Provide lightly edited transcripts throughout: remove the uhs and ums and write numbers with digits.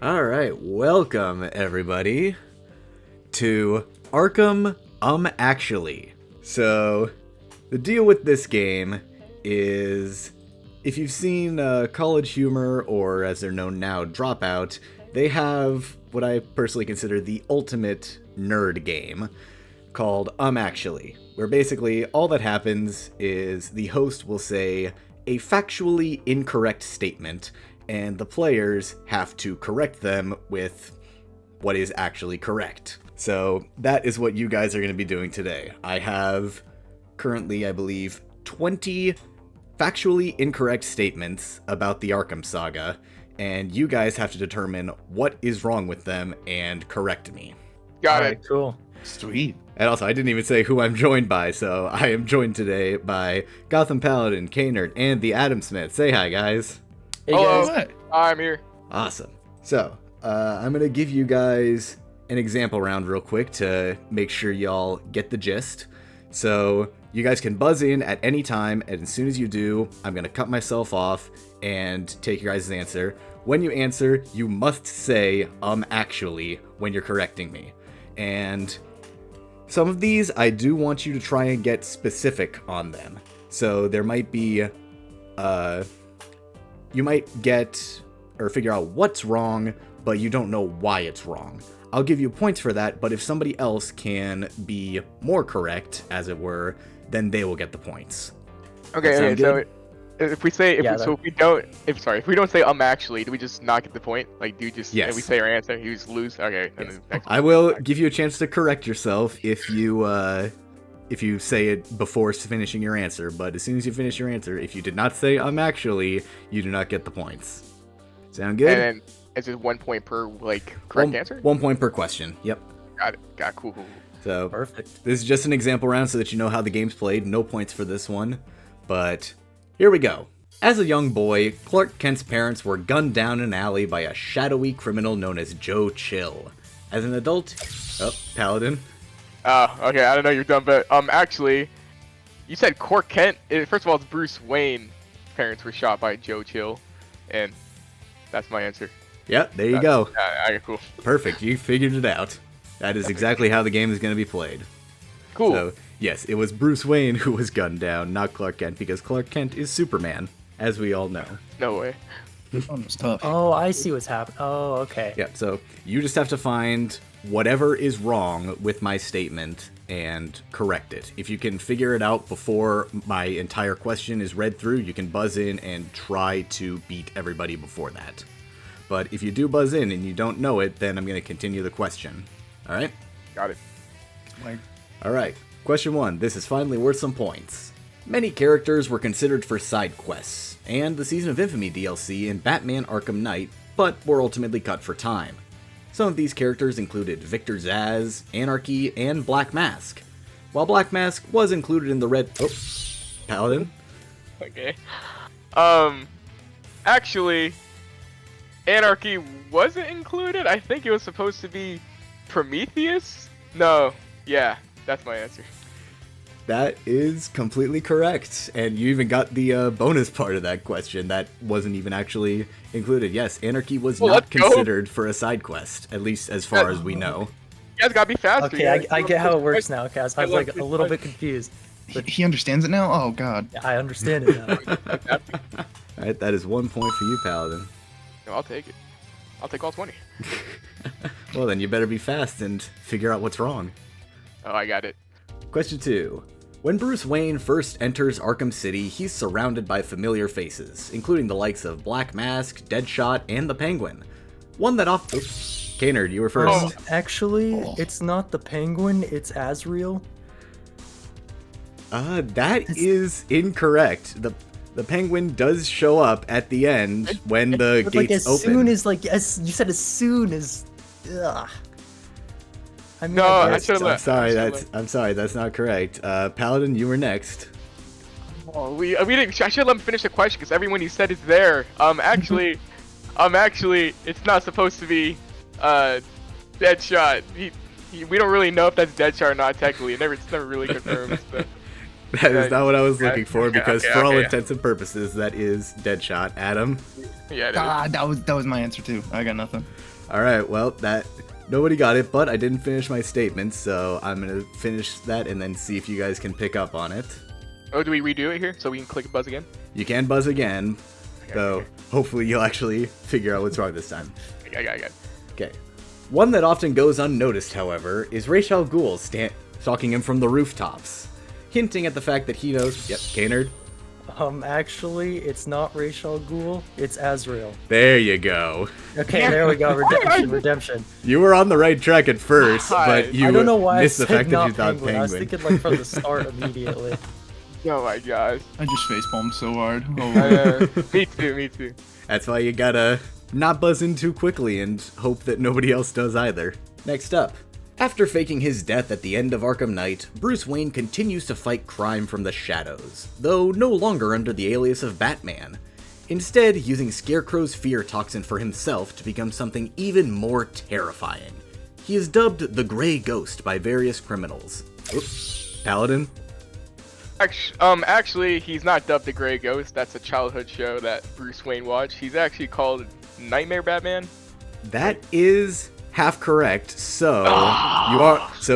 All right, welcome everybody to Arkham Actually. So, the deal with this game is, if you've seen College Humor, or as they're known now, Dropout, they have what I personally consider the ultimate nerd game called Actually, where basically all that happens is the host will say a factually incorrect statement, and the players have to correct them with what is actually correct. So that is what you guys are going to be doing today. I have currently, I believe, 20 factually incorrect statements about the Arkham saga, and you guys have to determine what is wrong with them and correct me. Got Alright, it. cool. Sweet. And also, I didn't even say who I'm joined by, so I am joined today by Gotham Paladin, K-Nerd, and the Adam Smith. Say hi, guys. Hey Hello. guys. I'm here. Awesome. So, I'm going to give you guys an example round real quick to make sure y'all get the gist. So, you guys can buzz in at any time, and as soon as you do, I'm going to cut myself off and take your guys' answer. When you answer, you must say, actually, when you're correcting me. And some of these, I do want you to try and get specific on them. So, there might be, you might get or figure out what's wrong, but you don't know why it's wrong. I'll give you points for that, but if somebody else can be more correct, as it were, then they will get the points. Okay, sound so if we say Yeah, if we don't say actually, do we just not get the point? Like, do you just Yes. if we say our answer, you just lose? Okay. And Yes. then next I will give you a chance to correct yourself if you say it before finishing your answer, but as soon as you finish your answer, if you did not say actually, you do not get the points. Sound good? And then it's just 1 point per correct answer. 1 point per question. Yep. Got it. Cool. So Perfect. this is just an example round so that you know how the game's played. No points for this one, but here we go. As a young boy, Clark Kent's parents were gunned down in an alley by a shadowy criminal known as Joe Chill. As an adult, Paladin. Okay. I don't know you're dumb, but actually, you said Clark Kent. First of all, it's Bruce Wayne. Parents were shot by Joe Chill, and that's my answer. Yep, there you go. Okay, cool. Perfect, you figured it out. That is exactly how the game is going to be played. Cool. So, yes, it was Bruce Wayne who was gunned down, not Clark Kent, because Clark Kent is Superman, as we all know. No way. This one was tough. Oh, I see what's happening. Oh, okay. Yeah, so you just have to find whatever is wrong with my statement and correct it. If you can figure it out before my entire question is read through, you can buzz in and try to beat everybody before that. But if you do buzz in and you don't know it, then I'm going to continue the question. All right? Got it. All right. Question 1. This is finally worth some points. Many characters were considered for side quests and the Season of Infamy DLC in Batman Arkham Knight, but were ultimately cut for time. Some of these characters included Victor Zsasz, Anarchy, and Black Mask. While Black Mask was included in the red... Oh, Paladin? Okay. Actually, Anarchy wasn't included. I think it was supposed to be Prometheus? No. Yeah, that's my answer. That is completely correct. And you even got the bonus part of that question that wasn't even actually included. Yes, Anarchy was not considered for a side quest, at least as far as we know. You guys gotta be faster. Okay, I get how it works now. Okay, I was like a little bit confused. He understands it now? Oh, God. I understand it now. Alright, that is 1 point for you, Paladin. No, I'll take it. I'll take all 20. Well, then you better be fast and figure out what's wrong. Oh, I got it. Question 2. When Bruce Wayne first enters Arkham City, he's surrounded by familiar faces, including the likes of Black Mask, Deadshot, and the Penguin. One that off... Oops. K-Nerd, you were first. Actually, it's not the Penguin, it's Azrael. That is incorrect. The Penguin does show up at the end when the But gates as open. soon as as you said, as soon as. Ugh. I mean, No, I guess- should've I'm sorry, that's not correct. Paladin, you were next. Oh, we didn't. I should let him finish the question because everyone you said is there. Actually, it's not supposed to be Deadshot. We don't really know if that's Deadshot or not technically. It's never really confirmed. So. That is not what I was Okay, looking for okay, because okay, for all okay. intents and purposes, that is Deadshot. Adam? Yeah, it is. Ah, that was my answer too. I got nothing. All right, well, nobody got it, but I didn't finish my statement, so I'm going to finish that and then see if you guys can pick up on it. Oh, do we redo it here so we can click buzz again? You can buzz again, though okay. hopefully you'll actually figure out what's wrong this time. I got it. Okay. One that often goes unnoticed, however, is Ra's al Ghul stalking him from the rooftops, hinting at the fact that he knows. Yep, K-Nerd. Actually, it's not Ra's al Ghul, it's Azrael. There you go. Okay, there we go. Redemption. You were on the right track at first, but you I don't know why I missed the said fact that not you thought penguin. I was thinking like from the start immediately. Oh my gosh. I just facepalmed so hard. Oh. Me too. That's why you gotta not buzz in too quickly and hope that nobody else does either. Next up. After faking his death at the end of Arkham Knight, Bruce Wayne continues to fight crime from the shadows, though no longer under the alias of Batman. Instead, using Scarecrow's fear toxin for himself to become something even more terrifying. He is dubbed the Grey Ghost by various criminals. Oops. Paladin? Actually, he's not dubbed the Grey Ghost. That's a childhood show that Bruce Wayne watched. He's actually called Nightmare Batman. That is half correct, so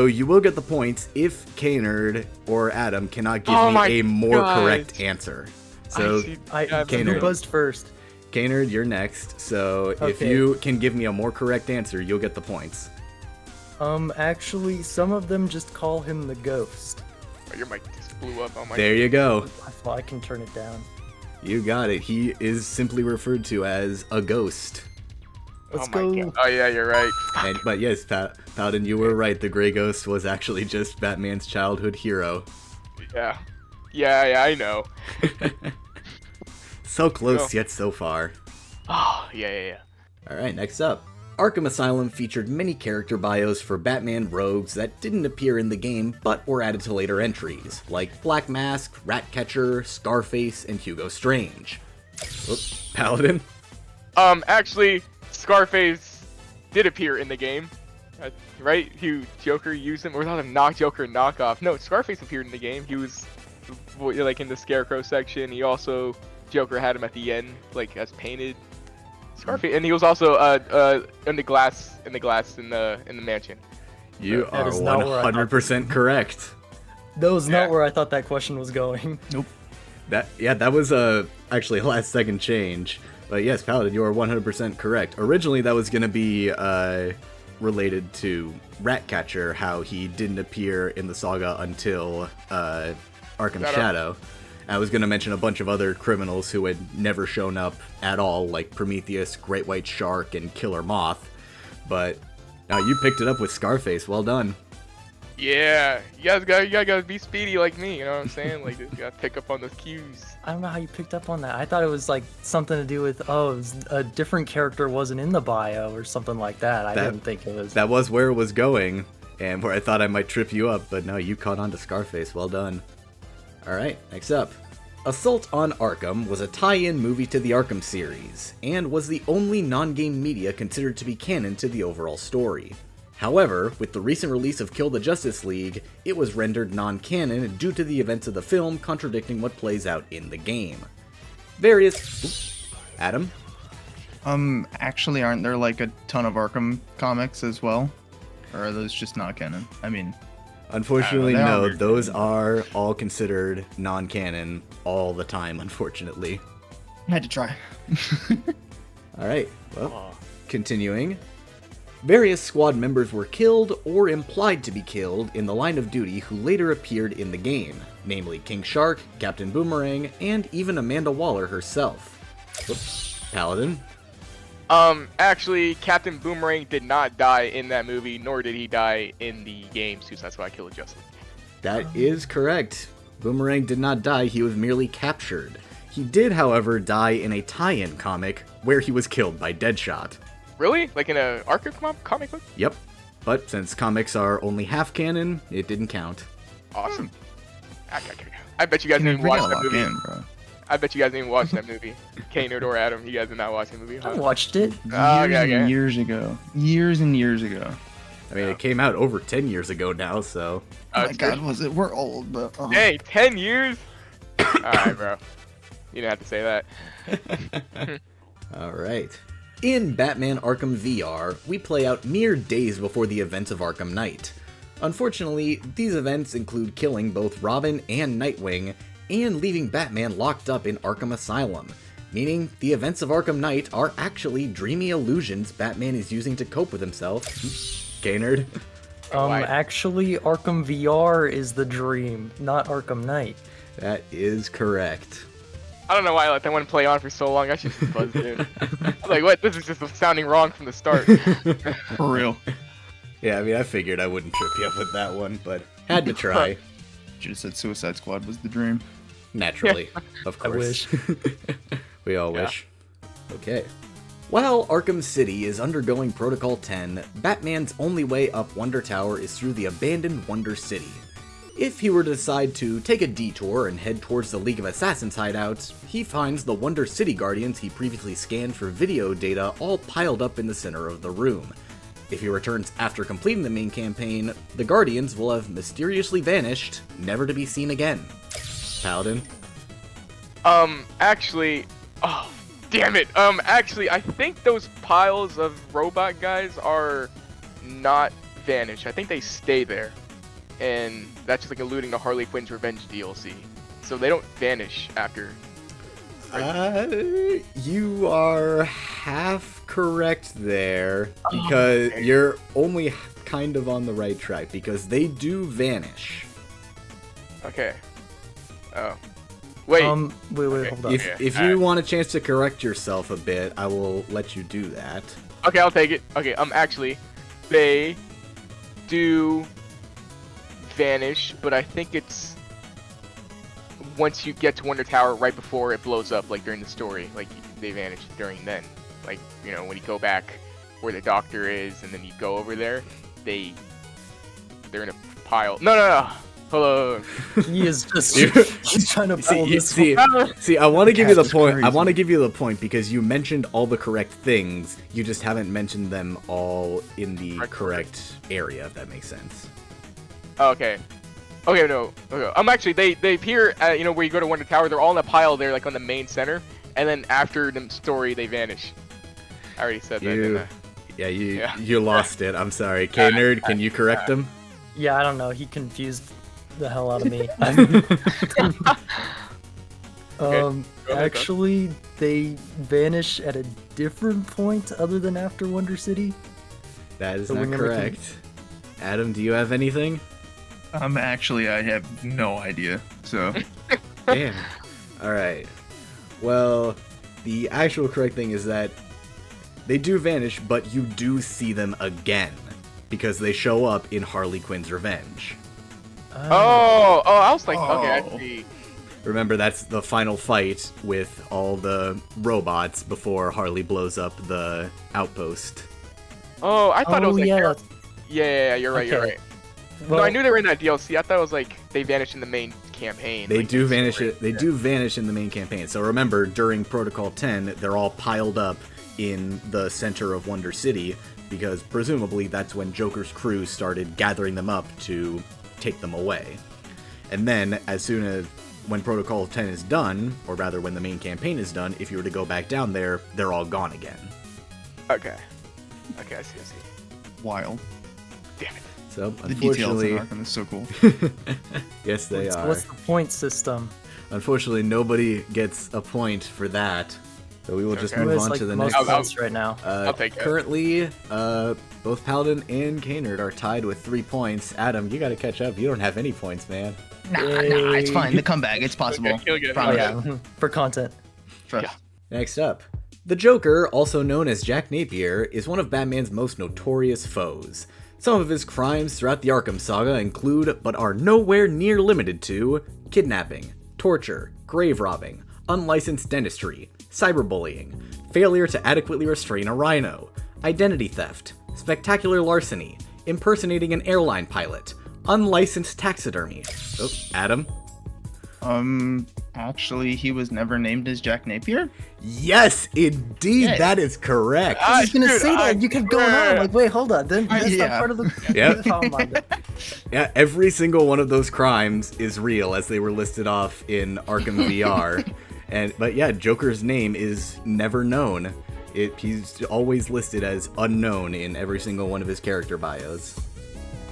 you will get the points if K-Nerd or Adam cannot give me a more correct answer. So Who K-Nerd. buzzed first? K-Nerd, you're next. So if Okay. you can give me a more correct answer, you'll get the points. Actually, some of them just call him the Ghost. Oh, your mic just blew up on my. There you go. Well, I can turn it down. You got it. He is simply referred to as a ghost. Let's Oh my go. God. Oh yeah, you're right. But yes, Paladin, you were right. The Grey Ghost was actually just Batman's childhood hero. Yeah, I know. So close, yet so far. Oh, yeah. Alright, next up. Arkham Asylum featured many character bios for Batman rogues that didn't appear in the game but were added to later entries, like Black Mask, Ratcatcher, Scarface, and Hugo Strange. Oops, Paladin? Actually, Scarface did appear in the game, right? Joker used him, or was that a Joker knockoff? No, Scarface appeared in the game. He was like in the Scarecrow section. He also Joker had him at the end, like as painted. Scarface, and he was also in the glass in the mansion. You That are is not where I thought- 100% correct. That was not Yeah. where I thought that question was going. Nope. That was actually a last second change. But yes, Paladin, you are 100% correct. Originally, that was going to be related to Ratcatcher, how he didn't appear in the saga until Arkham Shadow. I was going to mention a bunch of other criminals who had never shown up at all, like Prometheus, Great White Shark, and Killer Moth. But now you picked it up with Scarface. Well done. Yeah, you guys gotta be speedy like me. You know what I'm saying? Like, you gotta pick up on those cues. I don't know how you picked up on that. I thought it was like something to do with, it was a different character wasn't in the bio or something like that. I didn't think it was. That was where it was going, and where I thought I might trip you up, but no, you caught on to Scarface. Well done. Alright, next up. Assault on Arkham was a tie-in movie to the Arkham series, and was the only non-game media considered to be canon to the overall story. However, with the recent release of Kill the Justice League, it was rendered non-canon due to the events of the film contradicting what plays out in the game. Adam? Actually, aren't there like a ton of Arkham comics as well? Or are those just not canon? I mean, Unfortunately, they are no. weird. Those are all considered non-canon all the time, unfortunately. I had to try. Alright, well, continuing. Various squad members were killed or implied to be killed in the line of duty who later appeared in the game, namely King Shark, Captain Boomerang, and even Amanda Waller herself. Whoops. Paladin? Actually, Captain Boomerang did not die in that movie, nor did he die in the games, so that's why I killed Justice. That is correct. Boomerang did not die, he was merely captured. He did, however, die in a tie-in comic where he was killed by Deadshot. Really? Like in a Arkham comic book? Yep. But since comics are only half canon, it didn't count. Awesome. I bet you guys We didn't watch gotta that lock movie. in, bro. I bet you guys didn't watch that movie. K-Nerd or Adam, you guys did not watch the movie, I huh? watched it. Years okay. and years ago. Years and years ago. I mean, it came out over 10 years ago now, so... Oh my it's god, good. was it? We're old, but... Oh. Hey, 10 years? Alright, bro. You didn't have to say that. Alright. In Batman Arkham VR, we play out mere days before the events of Arkham Knight. Unfortunately, these events include killing both Robin and Nightwing, and leaving Batman locked up in Arkham Asylum, meaning the events of Arkham Knight are actually dreamy illusions Batman is using to cope with himself. K-Nerd? Actually, Arkham VR is the dream, not Arkham Knight. That is correct. I don't know why I let that one play on for so long. I should just buzzed in. I'm like, what? This is just sounding wrong from the start. For real. Yeah, I mean, I figured I wouldn't trip you up with that one, but had to try. Should have said Suicide Squad was the dream. Naturally, of I course. wish. We all wish. Okay. While Arkham City is undergoing Protocol 10, Batman's only way up Wonder Tower is through the abandoned Wonder City. If he were to decide to take a detour and head towards the League of Assassins hideouts, he finds the Wonder City Guardians he previously scanned for video data all piled up in the center of the room. If he returns after completing the main campaign, the Guardians will have mysteriously vanished, never to be seen again. Paladin? Actually, oh, damn it. Actually, I think those piles of robot guys are not vanished. I think they stay there. And that's just like alluding to Harley Quinn's Revenge DLC. So they don't vanish after. You are half correct there, because you're only kind of on the right track, because they do vanish. Okay. Oh. Wait. Wait, Okay. hold on. If you want a chance to correct yourself a bit, I will let you do that. Okay, I'll take it. Okay, actually, they do vanish, but I think it's once you get to Wonder Tower right before it blows up, like during the story, like they vanish during then. Like, you know, when you go back where the doctor is and then you go over there, they're in a pile. No. Hold on. He is just he's trying to pull this one. See, I want to give you the That's point. I crazy. want to give you the point because you mentioned all the correct things. You just haven't mentioned them all in the correct area, if that makes sense. Okay. No. Okay. Actually, they appear at, you know, where you go to Wonder Tower. They're all in a pile there, like on the main center, and then after the story, they vanish. I already said that, didn't I? You lost it. I'm sorry. K-Nerd, can you correct him? Yeah, I don't know. He confused the hell out of me. Go ahead, Actually, they vanish at a different point other than after Wonder City. That is So we not never can- correct. Adam, do you have anything? Actually, I have no idea. So, Damn. Alright. Well, the actual correct thing is that they do vanish, but you do see them again. Because they show up in Harley Quinn's Revenge. Oh, I was like, okay, I Oh. see. Remember, that's the final fight with all the robots before Harley blows up the outpost. Oh, I thought it was like, yeah. yeah, you're right, you're Okay. right. Well, No, I knew they were in that DLC. I thought it was like they vanished in the main campaign. They like, do the vanish. story. They do vanish in the main campaign. So remember, during Protocol 10, they're all piled up in the center of Wonder City because presumably that's when Joker's crew started gathering them up to take them away. And then, as soon as when Protocol 10 is done, or rather when the main campaign is done, if you were to go back down there, they're all gone again. Okay, I see. wild. Damn it. So The details in unfortunately, Arkham is so cool. yes, they are. what's the point system? Unfortunately, nobody gets a point for that. So we will just Okay. Who move has on like to the most next. points right now? I'll take that. Currently, both Paladin and K-Nerd are tied with 3 points. Adam, you got to catch up. You don't have any points, man. Nah, it's fine. The comeback, it's possible. Okay, you'll get it. Oh Promise. yeah, for content. Trust. Yeah. Next up, the Joker, also known as Jack Napier, is one of Batman's most notorious foes. Some of his crimes throughout the Arkham saga include, but are nowhere near limited to, kidnapping, torture, grave robbing, unlicensed dentistry, cyberbullying, failure to adequately restrain a rhino, identity theft, spectacular larceny, impersonating an airline pilot, unlicensed taxidermy. Oh, Adam? Actually, he was never named as Jack Napier. Yes, indeed, Yes. that is correct. I was gonna Dude, say that. You kept going on. Like, wait, hold on. Then that's not Yeah. part of the. Yep. Oh my God. Yeah, every single one of those crimes is real, as they were listed off in Arkham VR. But yeah, Joker's name is never known. He's always listed as unknown in every single one of his character bios.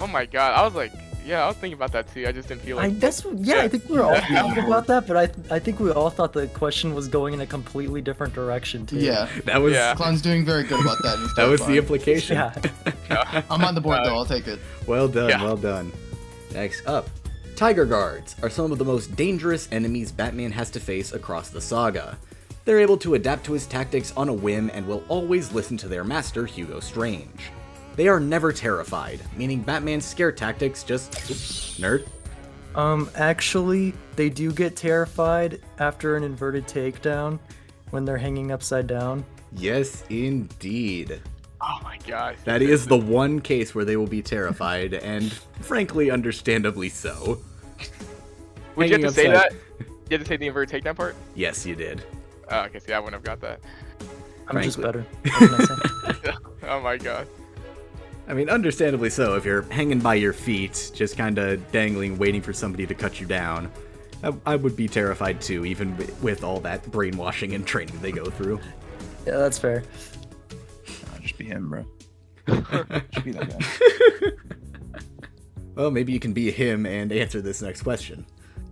Oh my god, I was like, yeah, I was thinking about that too. I just didn't feel like. I think we were all thinking about that, but I think we all thought the question was going in a completely different direction too. Yeah. That was Yeah. Clown's doing very good about that. that was the implication. Yeah. I'm on the board though. I'll take it. Well done, Yeah. well done. Next up, Tiger Guards are some of the most dangerous enemies Batman has to face across the saga. They're able to adapt to his tactics on a whim and will always listen to their master, Hugo Strange. They are never terrified, meaning Batman's scare tactics just... Oops, nerd. Actually, they do get terrified after an inverted takedown when they're hanging upside down. Yes, indeed. Oh my god. That is the one case where they will be terrified, and frankly, understandably so. Would you have Hanging to say upside- that? You had to say the inverted takedown part? Yes, you did. Oh, okay, see, I wouldn't have got that. I'm just Frankly. better. What can I say? Oh my god. I mean, understandably so, if you're hanging by your feet, just kinda dangling, waiting for somebody to cut you down. I would be terrified too, even with all that brainwashing and training they go through. Yeah, that's fair. I'll just be him, bro. Just be that guy. Well, maybe you can be him and answer this next question.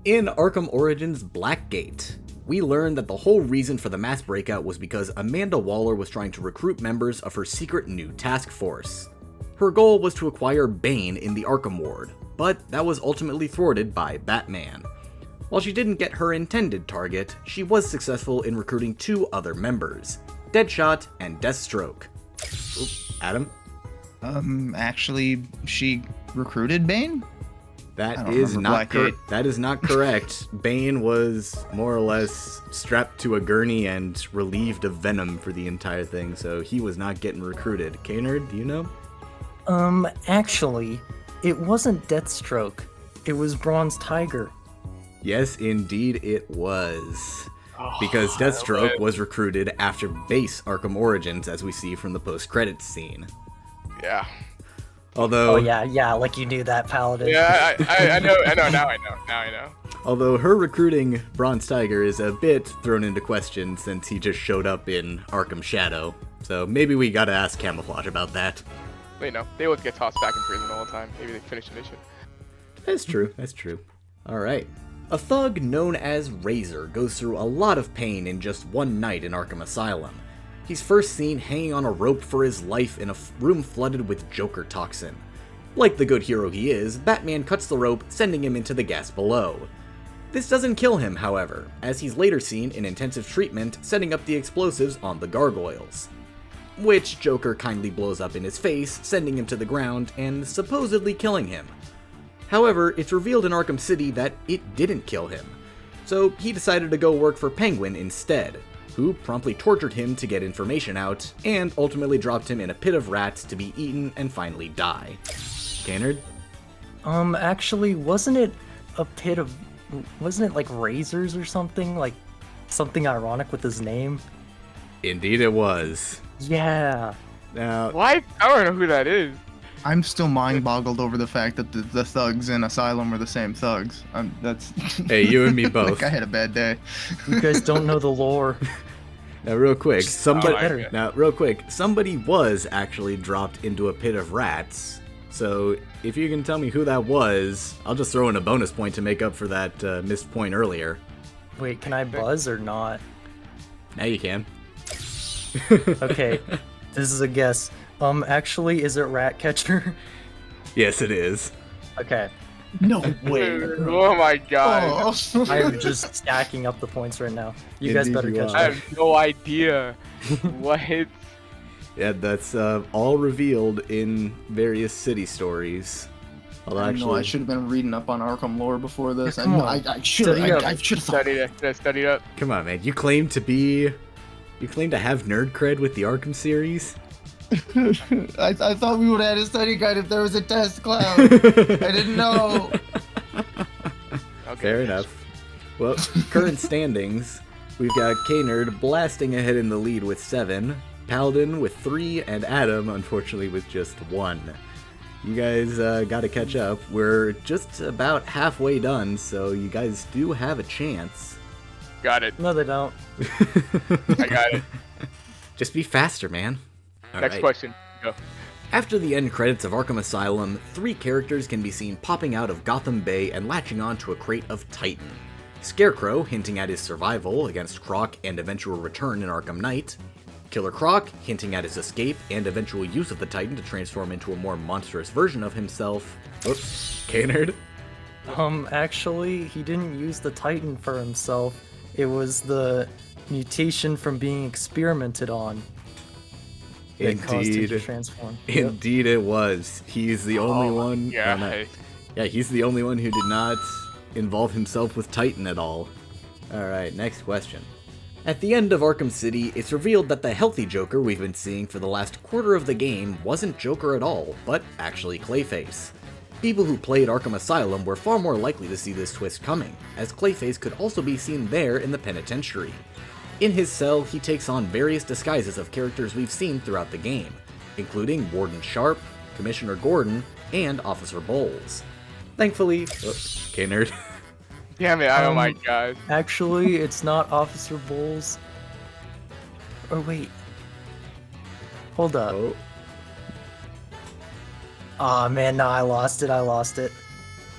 In Arkham Origins Blackgate, we learned that the whole reason for the mass breakout was because Amanda Waller was trying to recruit members of her secret new task force. Her goal was to acquire Bane in the Arkham Ward, but that was ultimately thwarted by Batman. While she didn't get her intended target, she was successful in recruiting 2 other members, Deadshot and Deathstroke. Oop, Adam? Actually, she recruited Bane? I That don't is remember not Blackgate. that is not correct. Bane was more or less strapped to a gurney and relieved of venom for the entire thing, so he was not getting recruited. K-Nerd, do you know? Actually, it wasn't Deathstroke. It was Bronze Tiger. Yes, indeed it was. Because Oh, Deathstroke was recruited after base Arkham Origins, as we see from the post-credits scene. Yeah. Although, Oh yeah, like you knew that, Paladin. Yeah, I know, now I know. although her recruiting Bronze Tiger is a bit thrown into question since he just showed up in Arkham Shadow. So maybe we gotta ask Camouflage about that. But, you know, they always get tossed back in prison all the time. Maybe they finish the mission. That's true, that's true. Alright. A thug known as Razor goes through a lot of pain in just one night in Arkham Asylum. He's first seen hanging on a rope for his life in a room flooded with Joker toxin. Like the good hero he is, Batman cuts the rope, sending him into the gas below. This doesn't kill him, however, as he's later seen in intensive treatment setting up the explosives on the gargoyles, which Joker kindly blows up in his face, sending him to the ground and supposedly killing him. However, it's revealed in Arkham City that it didn't kill him, so he decided to go work for Penguin instead, who promptly tortured him to get information out, and ultimately dropped him in a pit of rats to be eaten and finally die. Cannard? Actually, wasn't it like razors or something? Like something ironic with his name? Indeed it was. Yeah. Now, Why? I don't know who that is. I'm still mind-boggled over the fact that the thugs in Asylum were the same thugs. That's. hey, you and me both. Like I had a bad day. You guys don't know the lore. Now, real quick, somebody God. somebody was actually dropped into a pit of rats. So, if you can tell me who that was, I'll just throw in a bonus point to make up for that missed point earlier. Wait, can I buzz or not? Now you can. Okay, this is a guess. Actually, is it Ratcatcher? Yes, it is. Okay, No way. Oh my god. Oh. I am just stacking up the points right now. You guys Indeed better you catch are. I that. have no idea. What? Yeah, that's all revealed in various city stories. Although I know actually, I should have been reading up on Arkham lore before this. I Come know on. I should Study up. I should have thought. Studied up. come on, man. You claim to have nerd cred with the Arkham series? I thought we would have had a study guide if there was a test, Clown. I didn't know. Okay. Fair enough. Well, current standings, we've got K-Nerd blasting ahead in the lead with 7, Paladin with 3, and Adam, unfortunately, with just 1. You guys gotta catch up. We're just about halfway done, so you guys do have a chance. Got it. No, they don't. I got it. Just be faster, man. All Next right. question. Go. After the end credits of Arkham Asylum, 3 characters can be seen popping out of Gotham Bay and latching on to a crate of Titan. Scarecrow, hinting at his survival against Croc and eventual return in Arkham Knight. Killer Croc, hinting at his escape and eventual use of the Titan to transform into a more monstrous version of himself. Oops, K-Nerd. Actually, he didn't use the Titan for himself. It was the mutation from being experimented on that caused him to transform. Yep. Indeed it was. He's the only one. Yeah. Yeah, he's the only one who did not involve himself with Titan at all. Alright, next question. At the end of Arkham City, it's revealed that the healthy Joker we've been seeing for the last quarter of the game wasn't Joker at all, but actually Clayface. People who played Arkham Asylum were far more likely to see this twist coming, as Clayface could also be seen there in the penitentiary. In his cell, he takes on various disguises of characters we've seen throughout the game, including Warden Sharp, Commissioner Gordon, and Officer Bowles. Thankfully, K-Nerd. Damn it! Oh my god. Actually, it's not Officer Bowles. Or wait. Hold up. Oh, Aw, man, no, I lost it.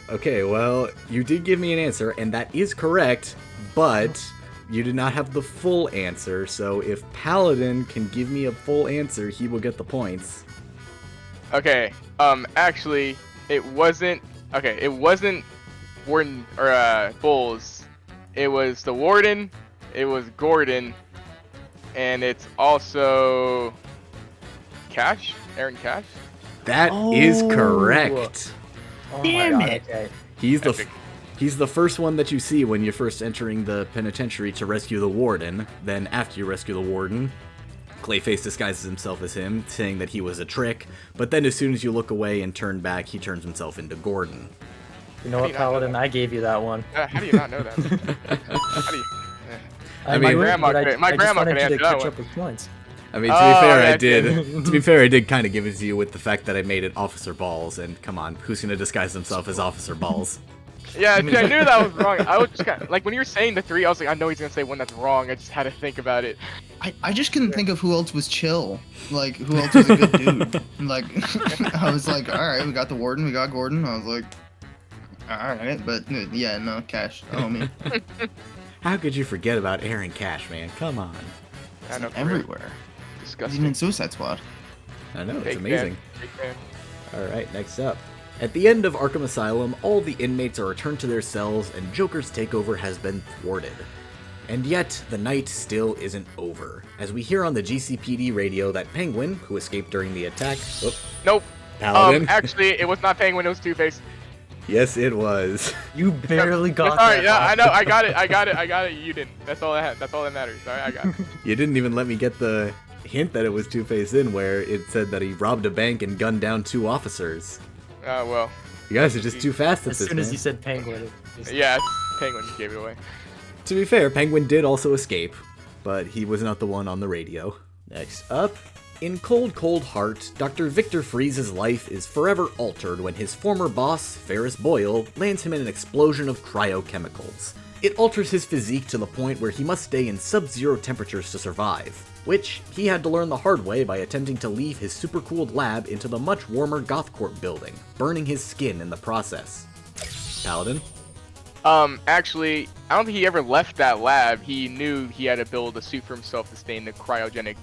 okay, well, you did give me an answer, and that is correct, but you did not have the full answer, so if Paladin can give me a full answer, he will get the points. Okay. Actually, it wasn't. Okay, it wasn't Warden or Bulls. It was the Warden. It was Gordon, and it's also Cash. Aaron Cash. That is Oh. correct. Oh Damn my god, it. okay. He's the first one that you see when you're first entering the penitentiary to rescue the Warden. Then after you rescue the Warden, Clayface disguises himself as him, saying that he was a trick, but then as soon as you look away and turn back, he turns himself into Gordon. You know How what, do you not know Paladin? that? I gave you that one. How do you not know that? How do you? I mean, might, grandma but could- my I grandma just wanted could you to answer that catch one. up with points. I mean, to be Oh, fair, I yeah, did. To be fair, I did kind of give it to you with the fact that I made it Officer Balls, and come on, who's gonna disguise himself as Officer Balls? Yeah, see, I knew that was wrong. I was just kinda, like when you were saying the 3, I was like, I know he's gonna say one that's wrong. I just had to think about it. I just couldn't think of who else was chill. Like, who else was a good dude. Like, I was like, alright, we got the Warden, we got Gordon. I was like, alright, but yeah, no, Cash, homie. How could you forget about Aaron Cash, man? Come on. I know, Everywhere. He's disgusting. even in Suicide Squad. I know, it's Big amazing. fan, big fan. Alright, next up. At the end of Arkham Asylum, all the inmates are returned to their cells and Joker's takeover has been thwarted. And yet, the night still isn't over, as we hear on the GCPD radio that Penguin, who escaped during the attack... Oh, Nope. Paladin? Actually, it was not Penguin. It was Two-Face. Yes, it was. You barely got Sorry, that. yeah, I know. I got it. You didn't. That's all I had. That's all that matters. Sorry, I got it. You didn't even let me get the hint that it was Two-Face in, where it said that he robbed a bank and gunned down 2 officers. Well. You guys are just too fast at As this, soon as man. you said Penguin, it just... Yeah, Penguin gave it away. To be fair, Penguin did also escape, but he was not the one on the radio. Next up, in Cold Cold Heart, Dr. Victor Freeze's life is forever altered when his former boss, Ferris Boyle, lands him in an explosion of cryochemicals. It alters his physique to the point where he must stay in sub-zero temperatures to survive, which he had to learn the hard way by attempting to leave his super-cooled lab into the much warmer Gothcorp building, burning his skin in the process. Paladin? Actually, I don't think he ever left that lab. He knew he had to build a suit for himself to stay in the cryogenic,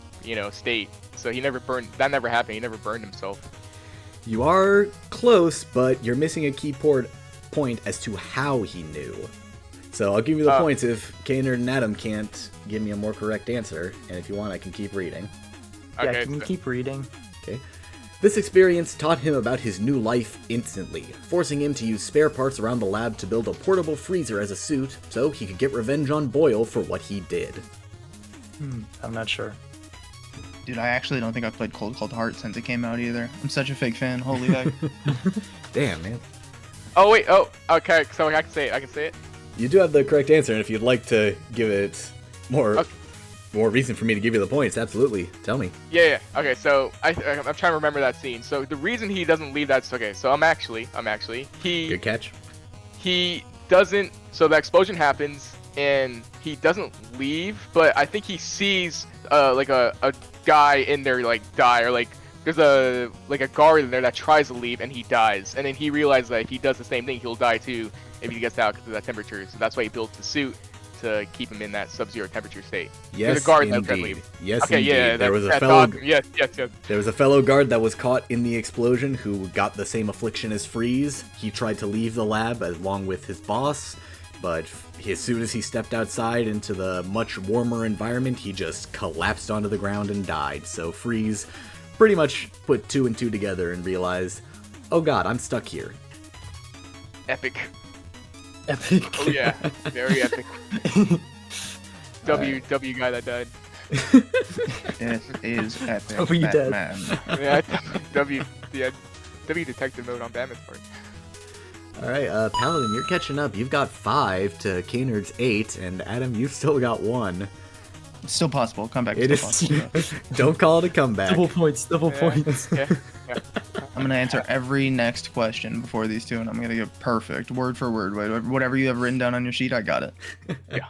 state. So he never burned. That never happened. He never burned himself. You are close, but you're missing a key point as to how he knew. So I'll give you the points if Kaner and Adam can't give me a more correct answer, and if you want, I can keep reading. Yeah, Okay. can you keep reading? Okay. This experience taught him about his new life instantly, forcing him to use spare parts around the lab to build a portable freezer as a suit, so he could get revenge on Boyle for what he did. I'm not sure. Dude, I actually don't think I've played Cold Cold Heart since it came out either. I'm such a fake fan, holy heck. Damn, man. Oh wait. Oh, okay. So I can say it. You do have the correct answer, and if you'd like to give it more reason for me to give you the points, absolutely. Tell me. Yeah. Okay, so I'm trying to remember that scene. So the reason he doesn't leave that's okay. So I'm actually Good catch. he doesn't. So the explosion happens and he doesn't leave, but I think he sees like a guy in there like die, or like there's a guard in there that tries to leave and he dies, and then he realizes that if he does the same thing he'll die too if he gets out because of that temperature. So that's why he built the suit, to keep him in that sub-zero temperature state. Yes, guard indeed. Yes, okay, indeed. Yeah, there was a fellow guard that was caught in the explosion who got the same affliction as Freeze. He tried to leave the lab along with his boss, but as soon as he stepped outside into the much warmer environment, he just collapsed onto the ground and died. So Freeze pretty much put 2 and 2 together and realized, oh god, I'm stuck here. Epic. Epic. Oh yeah, very epic. W guy that died. This is epic. W dead. Batman. Yeah, W detective mode on Batman's part. Alright, Paladin, you're catching up. You've got 5 to Kaynard's 8, and Adam, you've still got 1. It's still possible. Comeback It is is. still possible. Don't call it a comeback. Double points. Yeah. I'm gonna answer every next question before these two, and I'm gonna get perfect, word for word. Whatever you have written down on your sheet, I got it. Yeah.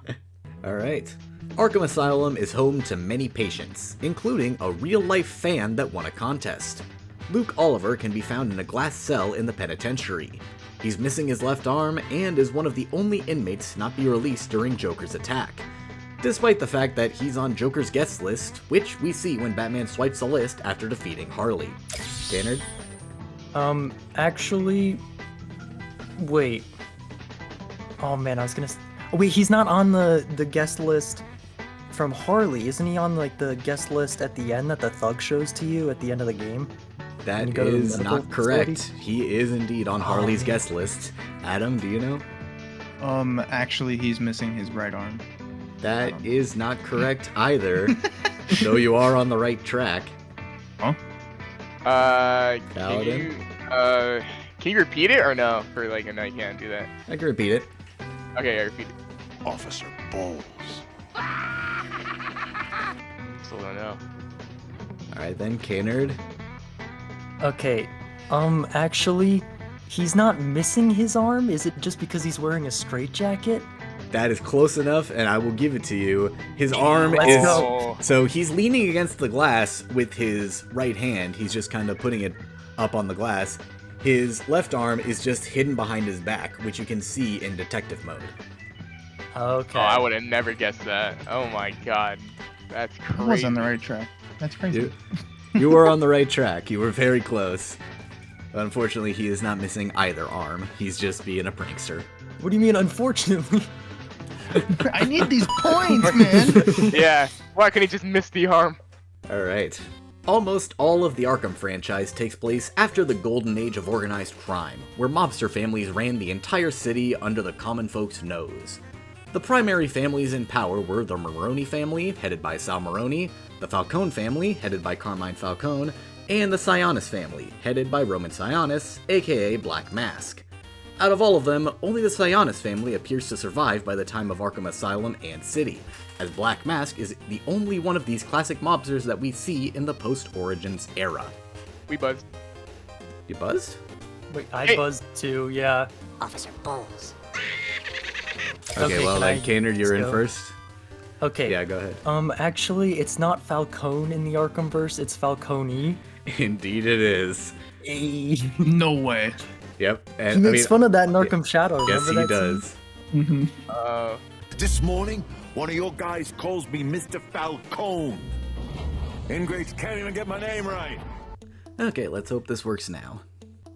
Alright. Arkham Asylum is home to many patients, including a real-life fan that won a contest. Luke Oliver can be found in a glass cell in the penitentiary. He's missing his left arm and is one of the only inmates to not be released during Joker's attack, despite the fact that he's on Joker's guest list, which we see when Batman swipes the list after defeating Harley. Kaynard? Actually, wait. Oh man, I was gonna. Wait, he's not on the guest list from Harley, isn't he? On like the guest list at the end that the thug shows to you at the end of the game. That you go to the is medical not correct. facility? He is indeed on Harley's guest list. Adam, do you know? Actually, he's missing his right arm. That is not correct either, though you are on the right track. Huh? Paladin? Can you repeat it or no? For like, no, you can't do that. I can repeat it. Okay, yeah, repeat it. Officer Bowles. Still don't know. Alright then, Kaynard. Okay. Actually, he's not missing his arm. Is it just because he's wearing a straitjacket? That is close enough, and I will give it to you. His arm Let's is... go. So he's leaning against the glass with his right hand. He's just kind of putting it up on the glass. His left arm is just hidden behind his back, which you can see in detective mode. Okay. Oh, I would have never guessed that. Oh my god. That's crazy. I was on the right track. That's crazy. You were on the right track. You were very close. But unfortunately, he is not missing either arm. He's just being a prankster. What do you mean, unfortunately? I need these points, man. Yeah. Why couldn't he just miss the arm? Alright. Almost all of the Arkham franchise takes place after the golden age of organized crime, where mobster families ran the entire city under the common folk's nose. The primary families in power were the Maroni family, headed by Sal Maroni, the Falcone family, headed by Carmine Falcone, and the Sionis family, headed by Roman Sionis, aka Black Mask. Out of all of them, only the Sionis family appears to survive by the time of Arkham Asylum and City, as Black Mask is the only one of these classic mobsters that we see in the post-Origins era. We buzzed. You buzzed? Wait, I Hey. buzzed too, yeah. Officer Bowles. Okay, well can then, I Kaynard, you're in go? first. Okay. Yeah, go ahead. Actually, it's not Falcone in the Arkhamverse, it's Falcone. Indeed it is. No way. Yep. He And makes fun of that in Arkham Shadow, yes, remember he that scene? does. This morning, one of your guys calls me Mr. Falcone. Ingrates can't even get my name right. Okay, let's hope this works now.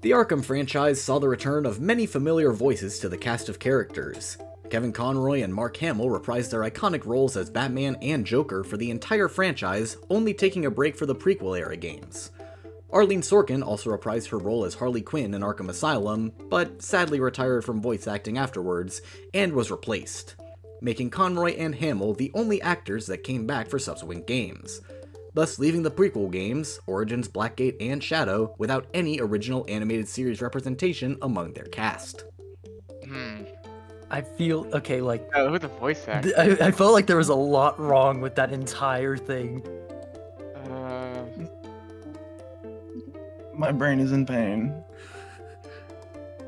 The Arkham franchise saw the return of many familiar voices to the cast of characters. Kevin Conroy and Mark Hamill reprised their iconic roles as Batman and Joker for the entire franchise, only taking a break for the prequel-era games. Arlene Sorkin also reprised her role as Harley Quinn in Arkham Asylum, but sadly retired from voice acting afterwards, and was replaced, making Conroy and Hamill the only actors that came back for subsequent games, thus leaving the prequel games, Origins, Blackgate, and Shadow, without any original animated series representation among their cast. I feel okay. Like Who's the voice actor? I felt like there was a lot wrong with that entire thing. My brain is in pain.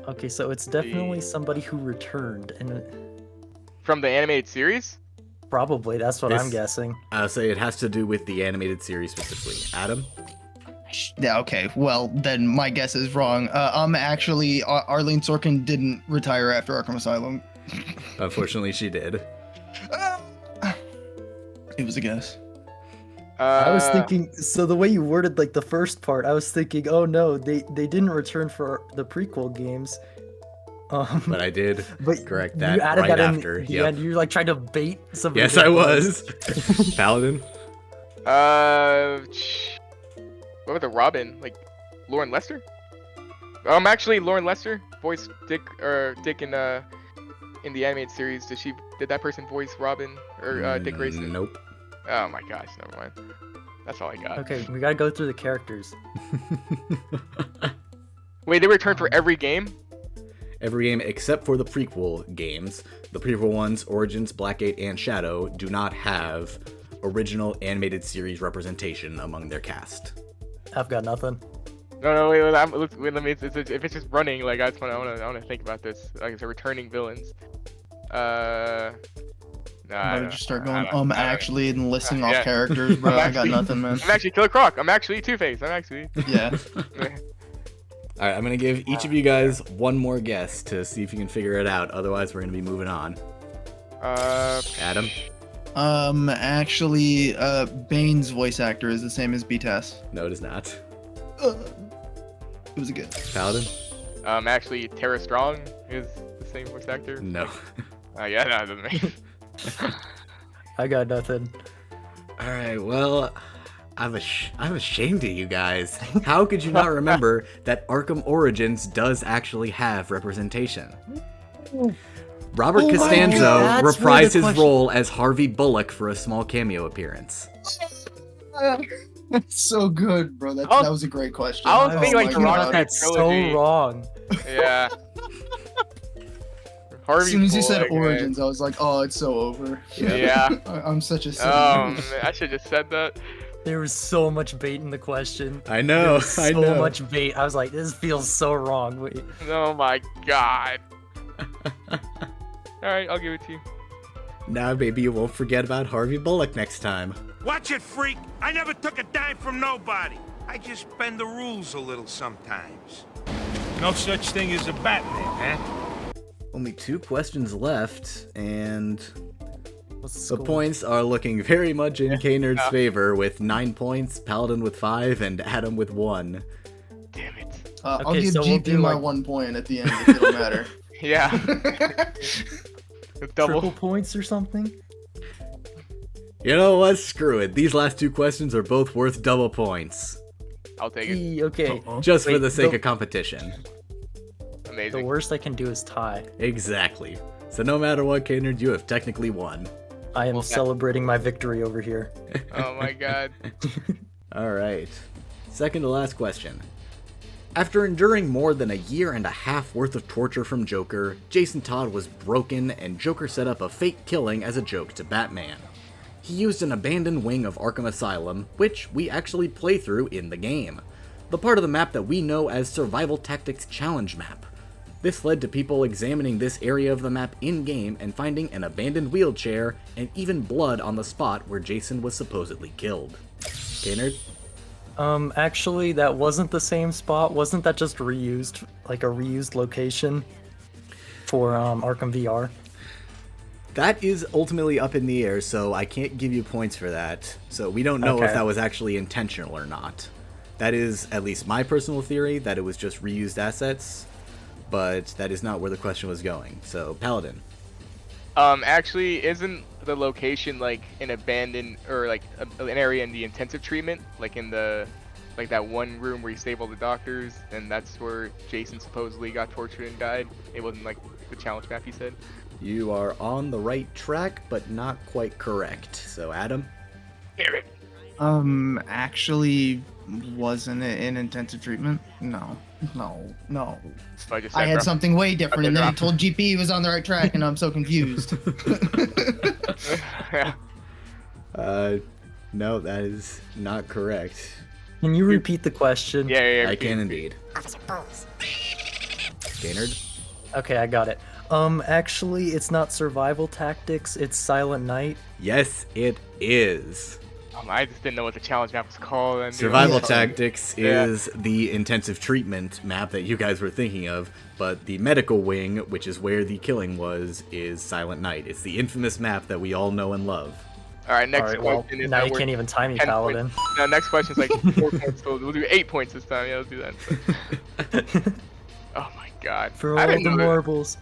Okay, so it's definitely somebody who returned, and From the animated series? probably that's what I'm guessing. So it has to do with the animated series specifically. Adam? Yeah, okay. Well, then my guess is wrong. Actually, Arlene Sorkin didn't retire after Arkham Asylum. Unfortunately, she did. It was a guess. I was thinking, so the way you worded like the first part, I was thinking, oh no, they didn't return for the prequel games. But I did correct that you added right that after. In the end. You're like trying to bait some. Yes, I was. Paladin? What about the Robin? Like, Lauren Lester? Actually, Lauren Lester voiced Dick in the animated series. Did that person voice Robin or Dick Grayson? Nope. Oh my gosh, never mind. That's all I got. Okay, we gotta go through the characters. Wait, they returned for every game? Every game except for the prequel games. The prequel ones, Origins, Blackgate, and Shadow, do not have original animated series representation among their cast. I've got nothing. No, wait, let me. If it's just running, like I want to think about this. Like, it's a returning villains. I'm gonna just start going actually and listing off characters, bro. I got nothing, man. I'm actually Killer Croc. I'm actually Two-Face. I'm actually. Yeah. Alright, I'm gonna give each of you guys one more guess to see if you can figure it out. Otherwise, we're gonna be moving on. Adam? Actually, Bane's voice actor is the same as BTS. No, it is not. It was a good. Paladin? Actually, Tara Strong is the same voice actor. No. Yeah, no, it doesn't make. I got nothing. Alright, well, I'm ashamed of you guys. How could you not remember that Arkham Origins does actually have representation? Robert Costanzo reprised his role as Harvey Bullock for a small cameo appearance. That's so good, bro. That was a great question. I don't think like You got that trilogy. so wrong. Yeah. As soon as you said Bullock, Origins, man. I was like, oh, it's so over. Yeah. I'm such a silly. Man, I should have just said that. There was so much bait in the question. I know, I know. So much bait. I was like, this feels so wrong. Wait. Oh my god. Alright, I'll give it to you. Now maybe you won't forget about Harvey Bullock next time. Watch it, freak! I never took a dime from nobody. I just bend the rules a little sometimes. No such thing as a Batman, huh? Only 2 questions left, and What's the points are looking very much in K-Nerd's favor, with 9 points, Paladin with 5, and Adam with 1. Damn it. I'll give GP my 1 point at the end if it'll matter. Yeah. Double triple points or something? You know what? Screw it. These last 2 questions are both worth double points. I'll take it. Okay. Just for the sake of competition. Amazing. The worst I can do is tie. Exactly. So no matter what, K-Nerd, you have technically won. I am celebrating my victory over here. Oh my god. Alright. Second to last question. After enduring more than a year and a half worth of torture from Joker, Jason Todd was broken and Joker set up a fake killing as a joke to Batman. He used an abandoned wing of Arkham Asylum, which we actually play through in the game. The part of the map that we know as Survival Tactics Challenge Map. This led to people examining this area of the map in-game and finding an abandoned wheelchair and even blood on the spot where Jason was supposedly killed. K-Nerd? Actually, that wasn't the same spot. Wasn't that just reused, like a reused location for Arkham VR? That is ultimately up in the air, so I can't give you points for that. So we don't know if that was actually intentional or not. That is at least my personal theory, that it was just reused assets, but that is not where the question was going. So, Paladin. Actually, isn't the location like an abandoned or like an area in the intensive treatment, like in the that one room where you save all the doctors, and that's where Jason supposedly got tortured and died? It wasn't like the challenge map, he said. You are on the right track, but not quite correct. So, Adam? Damn it. Actually, Wasn't it in intensive treatment? No. So I just I said, had bro. something way different, and then he Okay, told GP he was on the right track, and I'm so confused. Yeah. No, that is not correct. Can you repeat the question? Yeah. I can indeed. Gaynard? Okay, I got it. Actually, it's not survival tactics, it's Silent Night. Yes, it is. I just didn't know what the challenge map was called. And Survival Yeah. Tactics Yeah. is the intensive treatment map that you guys were thinking of, but the medical wing, which is where the killing was, is Silent Night. It's the infamous map that we all know and love. All right, next Alright, well, question is now that you we're can't even time me, 10 Paladin. points. No, next question is like 4 points. So we'll do 8 points this time. Yeah, let's do that. Oh my god. For I all didn't the know that- marbles.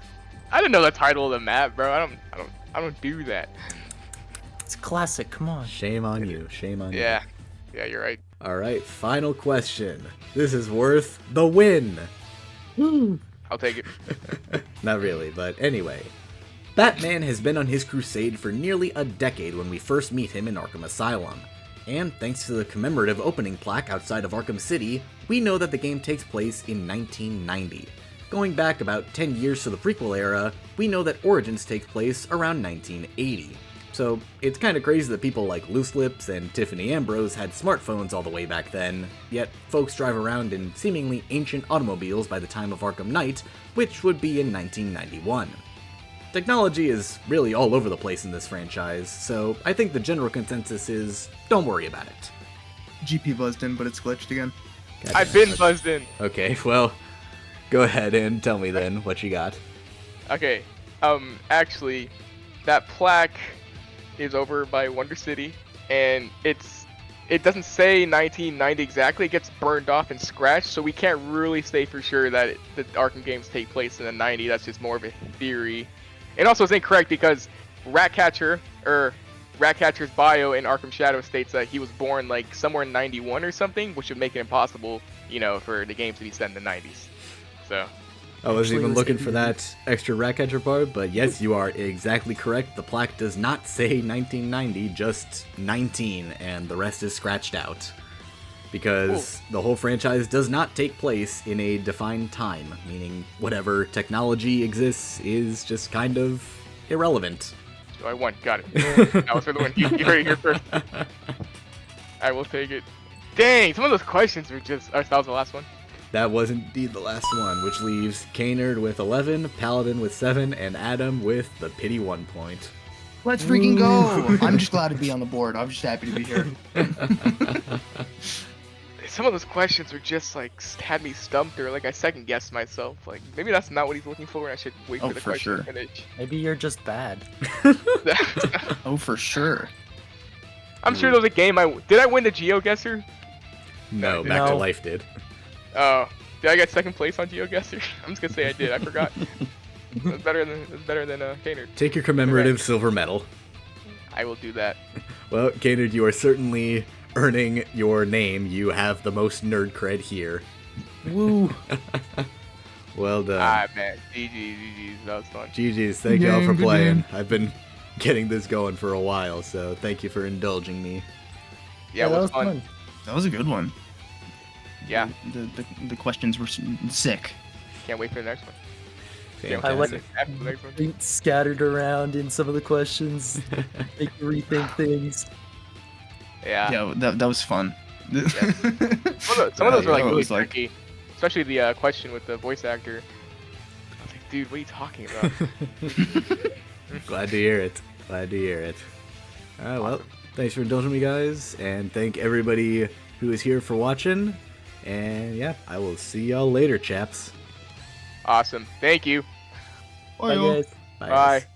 I didn't know the title of the map, bro. I don't do that. It's classic, come on. Shame on you. Shame on you. Yeah, you're right. All right, final question. This is worth the win. I'll take it. Not really, but anyway. Batman has been on his crusade for nearly a decade when we first meet him in Arkham Asylum. And thanks to the commemorative opening plaque outside of Arkham City, we know that the game takes place in 1990. Going back about 10 years to the prequel era, we know that Origins takes place around 1980. So it's kinda crazy that people like Loose Lips and Tiffany Ambrose had smartphones all the way back then, yet folks drive around in seemingly ancient automobiles by the time of Arkham Knight, which would be in 1991. Technology is really all over the place in this franchise, so I think the general consensus is, don't worry about it. GP buzzed in, but it's glitched again. I've been buzzed in. Okay, well, go ahead and tell me then what you got. Okay. Actually, that plaque is over by Wonder City, and it doesn't say 1990 exactly. It gets burned off and scratched, so we can't really say for sure that the Arkham games take place in the 90s. That's just more of a theory. And also, it's incorrect because Ratcatcher's bio in Arkham Shadow states that he was born like somewhere in 91 or something, which would make it impossible, for the game to be set in the 90s. So. I wasn't Actually, even it was looking for 80. that extra Ratcatcher part, but yes, you are exactly correct. The plaque does not say 1990, just 19, and the rest is scratched out. Because the whole franchise does not take place in a defined time, meaning whatever technology exists is just kind of irrelevant. So I won. Got it. That was for the win. You heard it here first. I will take it. Dang, some of those questions were just... that was the last one. That was indeed the last one, which leaves Kaynard with 11, Paladin with 7, and Adam with the pity 1 point. Let's freaking go! I'm just glad to be on the board. I'm just happy to be here. Some of those questions were just like had me stumped, or like I second guessed myself. Like maybe that's not what he's looking for, and I should wait Oh, for the for question sure. to finish. Maybe you're just bad. Oh, for sure. I'm sure there was a game did I win the GeoGuessr? No, No. Back to No. Life did. Oh, did I get second place on GeoGuessr? I'm just gonna say I did. I forgot. It's better than Kaynard. Take your commemorative silver medal. I will do that. Well, Kaynard, you are certainly earning your name. You have the most nerd cred here. Woo! Well done. Ah man, GG's, that was fun. GG's, thank you all for Good playing. game. I've been getting this going for a while, so thank you for indulging me. Yeah, it that was fun. That was a good one. Yeah, The questions were sick. can't wait for the next one. I like Fantastic. After the next one. Being scattered around in some of the questions, make you rethink things. Yeah. Yeah, that was fun. Some of those were like it really was like- tricky, especially the question with the voice actor. I was like, dude, what are you talking about? Glad to hear it. Glad to hear it. Alright, well, thanks for indulging me, guys, and thank everybody who is here for watching. And yeah, I will see y'all later, chaps. Awesome. Thank you. Bye, guys. Bye. Bye. guys.